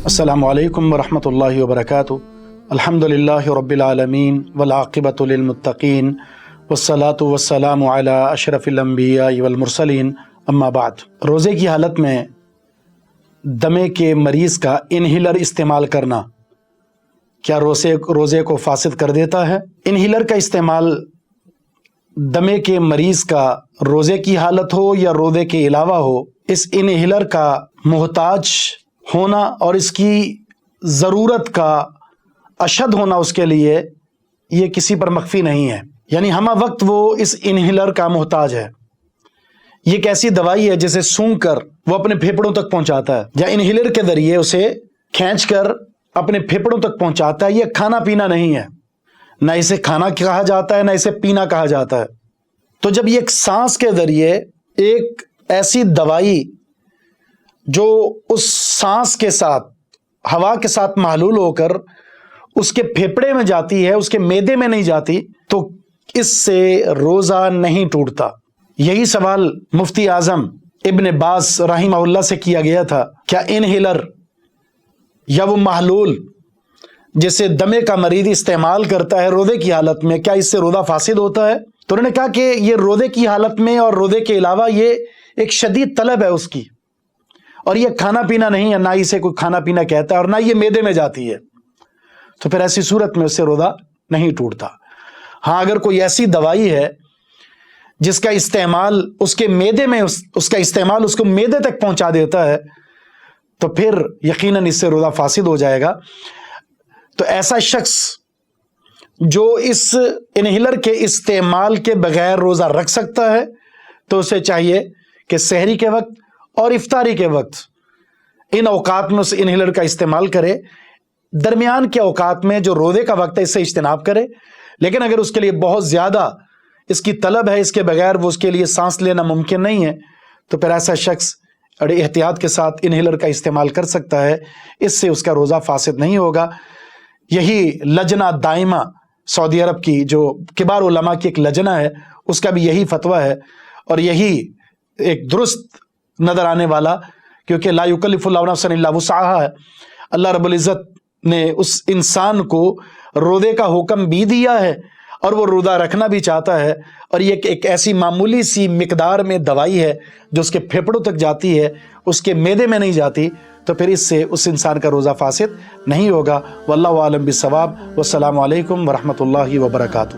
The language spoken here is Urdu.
السلام علیکم ورحمۃ اللہ وبرکاتہ۔ الحمدللہ رب العالمین والعاقبۃ للمتقین والصلاۃ والسلام علی اشرف الانبیاء والمرسلین، اما بعد۔ روزے کی حالت میں دمے کے مریض کا انہیلر استعمال کرنا کیا روزے کو فاسد کر دیتا ہے؟ انہیلر کا استعمال دمے کے مریض کا روزے کی حالت ہو یا روزے کے علاوہ ہو، اس انہیلر کا محتاج ہونا اور اس کی ضرورت کا اشد ہونا اس کے لیے یہ کسی پر مخفی نہیں ہے، یعنی ہمہ وقت وہ اس انہیلر کا محتاج ہے۔ یہ ایک ایسی دوائی ہے جسے سونگھ کر وہ اپنے پھیپھڑوں تک پہنچاتا ہے، یا انہیلر کے ذریعے اسے کھینچ کر اپنے پھیپھڑوں تک پہنچاتا ہے۔ یہ کھانا پینا نہیں ہے، نہ اسے کھانا کہا جاتا ہے نہ اسے پینا کہا جاتا ہے۔ تو جب یہ ایک سانس کے ذریعے ایک ایسی دوائی جو اس سانس کے ساتھ ہوا کے ساتھ محلول ہو کر اس کے پھیپھڑے میں جاتی ہے، اس کے معدے میں نہیں جاتی، تو اس سے روزہ نہیں ٹوٹتا۔ یہی سوال مفتی اعظم ابن باز رحمہ اللہ سے کیا گیا تھا، کیا انہیلر یا وہ محلول جسے دمے کا مریض استعمال کرتا ہے روزے کی حالت میں، کیا اس سے روزہ فاسد ہوتا ہے؟ تو انہوں نے کہا کہ یہ روزے کی حالت میں اور روزے کے علاوہ یہ ایک شدید طلب ہے اس کی، اور یہ کھانا پینا نہیں ہے، نہ اسے کوئی کھانا پینا کہتا ہے اور نہ یہ معدے میں جاتی ہے، تو پھر ایسی صورت میں اس سے روزہ نہیں ٹوٹتا۔ ہاں، اگر کوئی ایسی دوائی ہے جس کا استعمال اس کے معدے میں اس کا استعمال اس کو معدے تک پہنچا دیتا ہے، تو پھر یقیناً اس سے روزہ فاسد ہو جائے گا۔ تو ایسا شخص جو اس انہیلر کے استعمال کے بغیر روزہ رکھ سکتا ہے تو اسے چاہیے کہ سحری کے وقت اور افطاری کے وقت ان اوقات میں اس انہیلر کا استعمال کرے۔ درمیان کے اوقات میں جو روزے کا وقت ہے اس سے اجتناب کرے، لیکن اگر اس کے لیے بہت زیادہ اس کی طلب ہے، اس کے بغیر وہ اس کے لیے سانس لینا ممکن نہیں ہے، تو پھر ایسا شخص بڑی احتیاط کے ساتھ انہیلر کا استعمال کر سکتا ہے، اس سے اس کا روزہ فاسد نہیں ہوگا۔ یہی لجنہ دائمہ سعودی عرب کی جو کبار علماء کی ایک لجنہ ہے، اس کا بھی یہی فتویٰ ہے، اور یہی ایک درست نظر آنے والا، کیونکہ لا یکلف اللہ نفسا الا وسعها ہے۔ اللہ رب العزت نے اس انسان کو روزے کا حکم بھی دیا ہے اور وہ روزہ رکھنا بھی چاہتا ہے، اور یہ ایک ایسی معمولی سی مقدار میں دوائی ہے جو اس کے پھیپھڑوں تک جاتی ہے، اس کے معدے میں نہیں جاتی، تو پھر اس سے اس انسان کا روزہ فاسد نہیں ہوگا۔ واللہ اعلم بالصواب، والسلام علیکم ورحمۃ اللہ وبرکاتہ۔